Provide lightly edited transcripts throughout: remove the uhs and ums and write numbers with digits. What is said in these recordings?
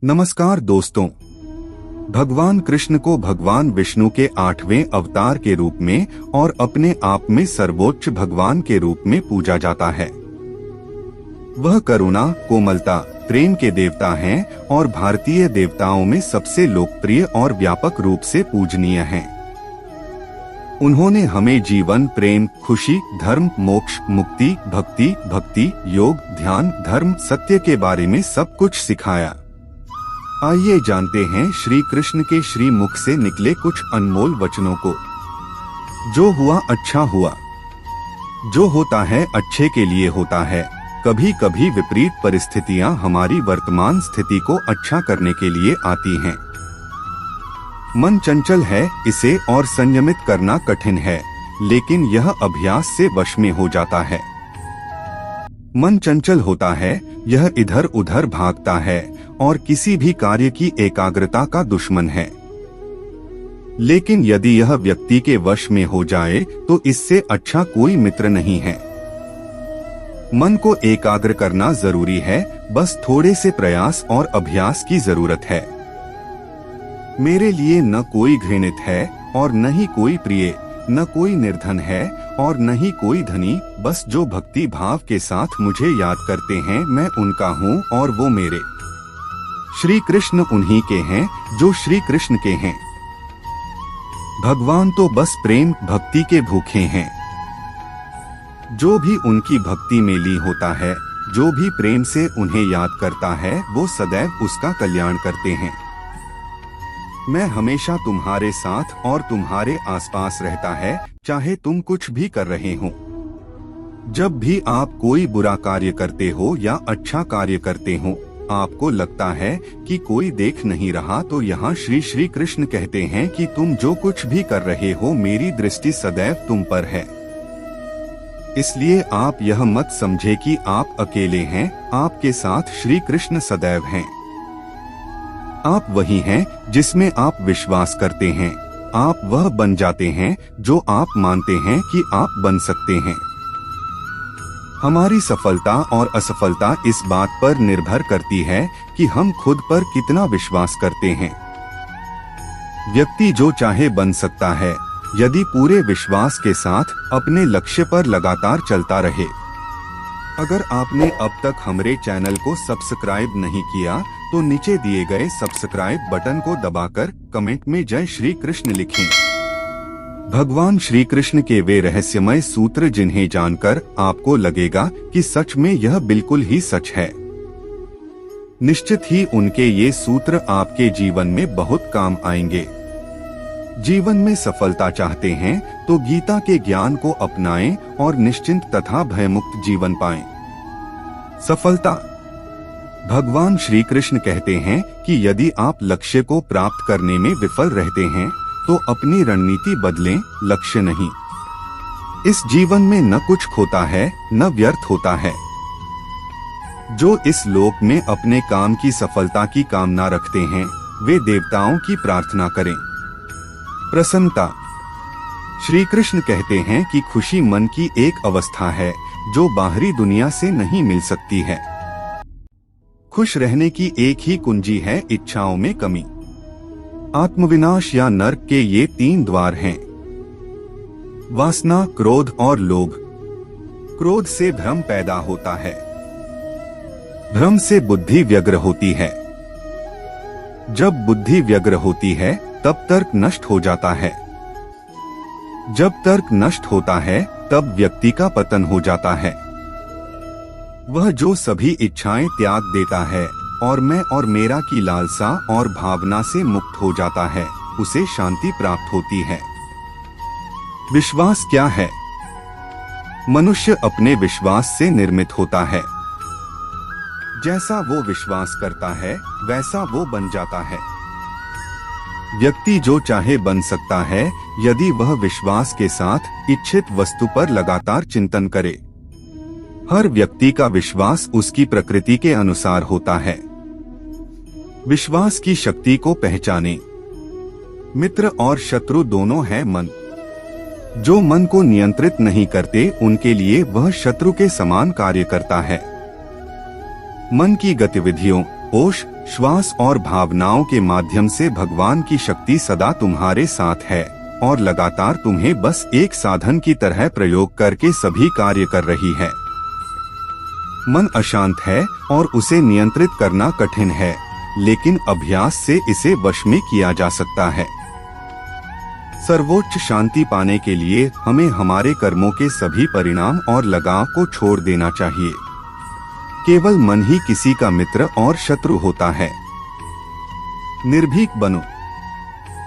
नमस्कार दोस्तों, भगवान कृष्ण को भगवान विष्णु के 8वें अवतार के रूप में और अपने आप में सर्वोच्च भगवान के रूप में पूजा जाता है। वह करुणा, कोमलता, प्रेम के देवता हैं और भारतीय देवताओं में सबसे लोकप्रिय और व्यापक रूप से पूजनीय हैं। उन्होंने हमें जीवन, प्रेम, खुशी, धर्म, मोक्ष, मुक्ति, भक्ति, योग, ध्यान, धर्म, सत्य के बारे में सब कुछ सिखाया। आइए जानते हैं श्री कृष्ण के श्री मुख से निकले कुछ अनमोल वचनों को। जो हुआ अच्छा हुआ। जो होता है अच्छे के लिए होता है। कभी कभी विपरीत परिस्थितियां हमारी वर्तमान स्थिति को अच्छा करने के लिए आती हैं। मन चंचल है, इसे और संयमित करना कठिन है, लेकिन यह अभ्यास से वश में हो जाता है। मन चंचल होता है, यह इधर उधर भागता है और किसी भी कार्य की एकाग्रता का दुश्मन है। लेकिन यदि यह व्यक्ति के वश में हो जाए तो इससे अच्छा कोई मित्र नहीं है। मन को एकाग्र करना जरूरी है, बस थोड़े से प्रयास और अभ्यास की जरूरत है। मेरे लिए न कोई घृणित है और न ही कोई प्रिय, न कोई निर्धन है और न ही कोई धनी, बस जो भक्ति भाव के साथ मुझे याद करते हैं मैं उनका हूँ और वो मेरे। श्री कृष्ण उन्हीं के हैं जो श्री कृष्ण के हैं। भगवान तो बस प्रेम भक्ति के भूखे हैं। जो भी उनकी भक्ति में लीन होता है, जो भी प्रेम से उन्हें याद करता है, वो सदैव उसका कल्याण करते हैं। मैं हमेशा तुम्हारे साथ और तुम्हारे आसपास रहता है, चाहे तुम कुछ भी कर रहे हो। जब भी आप कोई बुरा कार्य करते हो या अच्छा कार्य करते हो, आपको लगता है कि कोई देख नहीं रहा, तो यहाँ श्री कृष्ण कहते हैं कि तुम जो कुछ भी कर रहे हो, मेरी दृष्टि सदैव तुम पर है। इसलिए आप यह मत समझे कि आप अकेले हैं, आपके साथ श्री कृष्ण सदैव हैं। आप वही हैं जिसमें आप विश्वास करते हैं। आप वह बन जाते हैं जो आप मानते हैं कि आप बन सकते हैं। हमारी सफलता और असफलता इस बात पर निर्भर करती है कि हम खुद पर कितना विश्वास करते हैं। व्यक्ति जो चाहे बन सकता है, यदि पूरे विश्वास के साथ अपने लक्ष्य पर लगातार चलता रहे। अगर आपने अब तक हमारे चैनल को सब्सक्राइब नहीं किया तो नीचे दिए गए सब्सक्राइब बटन को दबाकर कमेंट में जय श्री कृष्ण लिखें। भगवान श्री कृष्ण के वे रहस्यमय सूत्र जिन्हें जानकर आपको लगेगा कि सच में यह बिल्कुल ही सच है। निश्चित ही उनके ये सूत्र आपके जीवन में बहुत काम आएंगे। जीवन में सफलता चाहते हैं तो गीता के ज्ञान को अपनाएं और निश्चिंत तथा भयमुक्त जीवन पाएं। सफलता। भगवान श्री कृष्ण कहते हैं कि यदि आप लक्ष्य को प्राप्त करने में विफल रहते हैं तो अपनी रणनीति बदलें, लक्ष्य नहीं। इस जीवन में न कुछ खोता है न व्यर्थ होता है। जो इस लोक में अपने काम की सफलता की कामना रखते हैं, वे देवताओं की प्रार्थना करें। प्रसन्नता। श्री कृष्ण कहते हैं कि खुशी मन की एक अवस्था है जो बाहरी दुनिया से नहीं मिल सकती है। खुश रहने की एक ही कुंजी है इच्छाओं में कमी। आत्मविनाश या नरक के ये 3 द्वार हैं: वासना, क्रोध और लोभ। क्रोध से भ्रम पैदा होता है। भ्रम से बुद्धि व्यग्र होती है। जब बुद्धि व्यग्र होती है तब तर्क नष्ट हो जाता है। जब तर्क नष्ट होता है तब व्यक्ति का पतन हो जाता है। वह जो सभी इच्छाएं त्याग देता है और मैं और मेरा की लालसा और भावना से मुक्त हो जाता है, उसे शांति प्राप्त होती है। विश्वास क्या है? मनुष्य अपने विश्वास से निर्मित होता है। जैसा वो विश्वास करता है वैसा वो बन जाता है। व्यक्ति जो चाहे बन सकता है यदि वह विश्वास के साथ इच्छित वस्तु पर लगातार चिंतन करे। हर व्यक्ति का विश्वास उसकी प्रकृति के अनुसार होता है। विश्वास की शक्ति को पहचाने। मित्र और शत्रु दोनों है मन। जो मन को नियंत्रित नहीं करते उनके लिए वह शत्रु के समान कार्य करता है। मन की गतिविधियों, होश, श्वास और भावनाओं के माध्यम से भगवान की शक्ति सदा तुम्हारे साथ है और लगातार तुम्हें बस एक साधन की तरह प्रयोग करके सभी कार्य कर रही है। मन अशांत है और उसे नियंत्रित करना कठिन है, लेकिन अभ्यास से इसे वश में किया जा सकता है। सर्वोच्च शांति पाने के लिए हमें हमारे कर्मों के सभी परिणाम और लगाव को छोड़ देना चाहिए। केवल मन ही किसी का मित्र और शत्रु होता है। निर्भीक बनो,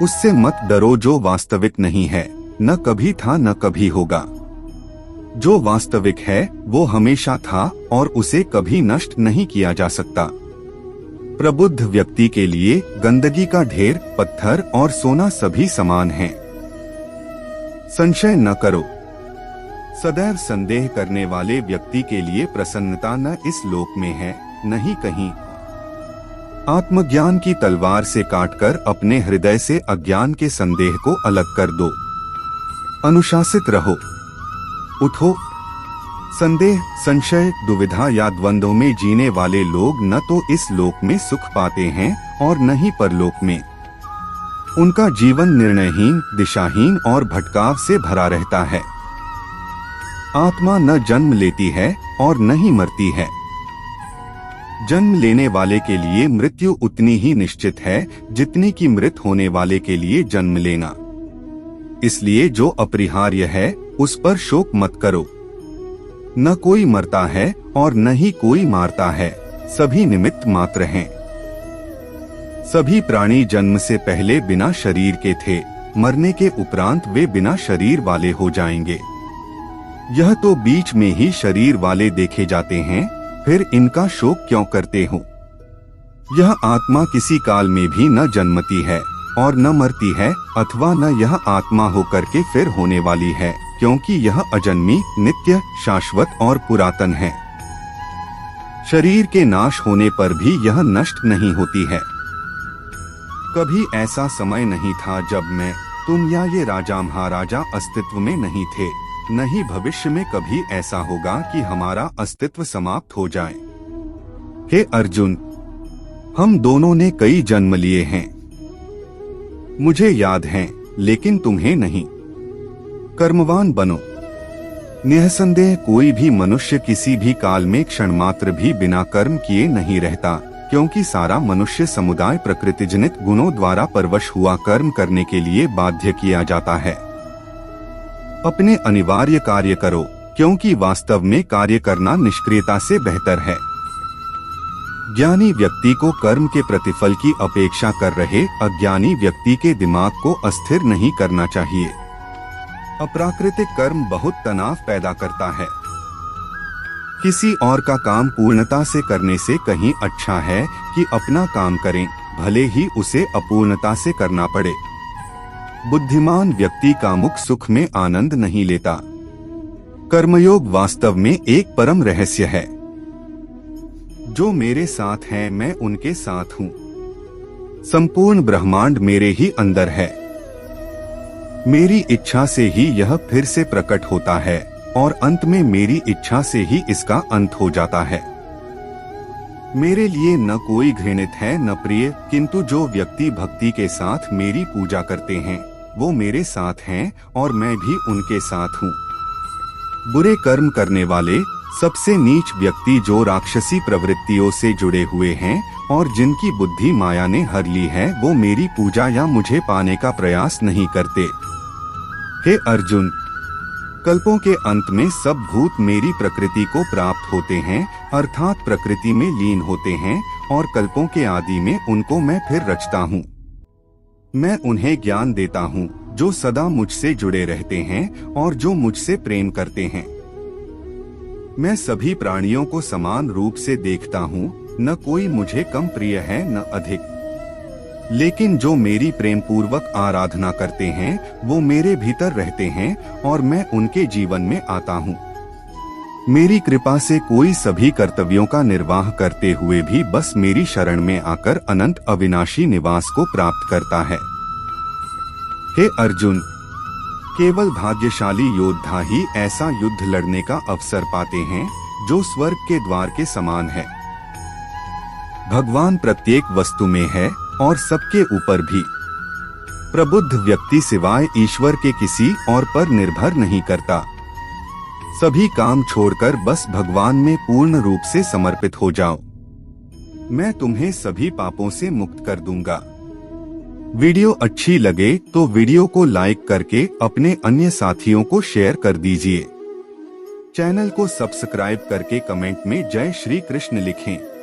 उससे मत डरो जो वास्तविक नहीं है, न कभी था न कभी होगा। जो वास्तविक है वो हमेशा था और उसे कभी नष्ट नहीं किया जा सकता। प्रबुद्ध व्यक्ति के लिए गंदगी का ढेर, पत्थर और सोना सभी समान हैं। संशय न करो। सदैव संदेह करने वाले व्यक्ति के लिए प्रसन्नता न इस लोक में है न ही कहीं। आत्मज्ञान की तलवार से काटकर अपने हृदय से अज्ञान के संदेह को अलग कर दो। अनुशासित रहो, उठो। संदेह, संशय, दुविधा या द्वंद्व में जीने वाले लोग न तो इस लोक में सुख पाते हैं और न ही परलोक में। उनका जीवन निर्णयहीन, दिशाहीन और भटकाव से भरा रहता है। आत्मा न जन्म लेती है और न ही मरती है। जन्म लेने वाले के लिए मृत्यु उतनी ही निश्चित है जितनी कि मृत होने वाले के लिए जन्म लेना। इसलिए जो अपरिहार्य है उस पर शोक मत करो। न कोई मरता है और न ही कोई मारता है, सभी निमित्त मात्र हैं। सभी प्राणी जन्म से पहले बिना शरीर के थे, मरने के उपरांत वे बिना शरीर वाले हो जाएंगे। यह तो बीच में ही शरीर वाले देखे जाते हैं, फिर इनका शोक क्यों करते हो? यह आत्मा किसी काल में भी न जन्मती है और न मरती है, अथवा न यह आत्मा होकर के फिर होने वाली है, क्योंकि यह अजन्मी, नित्य, शाश्वत और पुरातन है। शरीर के नाश होने पर भी यह नष्ट नहीं होती है। कभी ऐसा समय नहीं था जब मैं, तुम या ये राजा महाराजा अस्तित्व में नहीं थे, न ही भविष्य में कभी ऐसा होगा कि हमारा अस्तित्व समाप्त हो जाए। हे अर्जुन, हम दोनों ने कई जन्म लिए हैं, मुझे याद हैं, लेकिन तुम्हें नहीं। कर्मवान बनो। निःसंदेह कोई भी मनुष्य किसी भी काल में क्षण मात्र भी बिना कर्म किए नहीं रहता, क्योंकि सारा मनुष्य समुदाय प्रकृतिजनित गुणों द्वारा परवश हुआ कर्म करने के लिए बाध्य किया जाता है। अपने अनिवार्य कार्य करो, क्योंकि वास्तव में कार्य करना निष्क्रियता से बेहतर है। ज्ञानी व्यक्ति को कर्म के प्रतिफल की अपेक्षा कर रहे अज्ञानी व्यक्ति के दिमाग को अस्थिर नहीं करना चाहिए। अप्राकृतिक कर्म बहुत तनाव पैदा करता है। किसी और का काम पूर्णता से करने से कहीं अच्छा है कि अपना काम करें, भले ही उसे अपूर्णता से करना पड़े। बुद्धिमान व्यक्ति कामुक सुख में आनंद नहीं लेता। कर्मयोग वास्तव में एक परम रहस्य है। जो मेरे साथ हैं मैं उनके साथ हूँ। संपूर्ण ब्रह्मांड मेरे ही अंदर है। मेरी इच्छा से ही यह फिर से प्रकट होता है और अंत में मेरी इच्छा से ही इसका अंत हो जाता है। मेरे लिए न कोई घृणित है न प्रिय, किंतु जो व्यक्ति भक्ति के साथ मेरी पूजा करते हैं वो मेरे साथ हैं और मैं भी उनके साथ हूँ। बुरे कर्म करने वाले, सबसे नीच व्यक्ति जो राक्षसी प्रवृत्तियों से जुड़े हुए हैं और जिनकी बुद्धि माया ने हर ली है, वो मेरी पूजा या मुझे पाने का प्रयास नहीं करते। हे अर्जुन, कल्पों के अंत में सब भूत मेरी प्रकृति को प्राप्त होते हैं, अर्थात प्रकृति में लीन होते हैं, और कल्पों के आदि में उनको मैं फिर रचता हूँ। मैं उन्हें ज्ञान देता हूँ जो सदा मुझसे जुड़े रहते हैं और जो मुझसे प्रेम करते हैं। मैं सभी प्राणियों को समान रूप से देखता हूँ, न कोई मुझे कम प्रिय है न अधिक। लेकिन जो मेरी प्रेम पूर्वक आराधना करते हैं वो मेरे भीतर रहते हैं और मैं उनके जीवन में आता हूँ। मेरी कृपा से कोई सभी कर्तव्यों का निर्वाह करते हुए भी बस मेरी शरण में आकर अनंत अविनाशी निवास को प्राप्त करता है। हे अर्जुन, केवल भाग्यशाली योद्धा ही ऐसा युद्ध लड़ने का अवसर पाते हैं जो स्वर्ग के द्वार के समान है। भगवान प्रत्येक वस्तु में है और सबके ऊपर भी। प्रबुद्ध व्यक्ति सिवाय ईश्वर के किसी और पर निर्भर नहीं करता। सभी काम छोड़कर बस भगवान में पूर्ण रूप से समर्पित हो जाओ। मैं तुम्हें सभी पापों से मुक्त कर दूंगा। वीडियो अच्छी लगे तो वीडियो को लाइक करके अपने अन्य साथियों को शेयर कर दीजिए। चैनल को सब्सक्राइब करके कमेंट में जय श्री कृष्ण लिखें।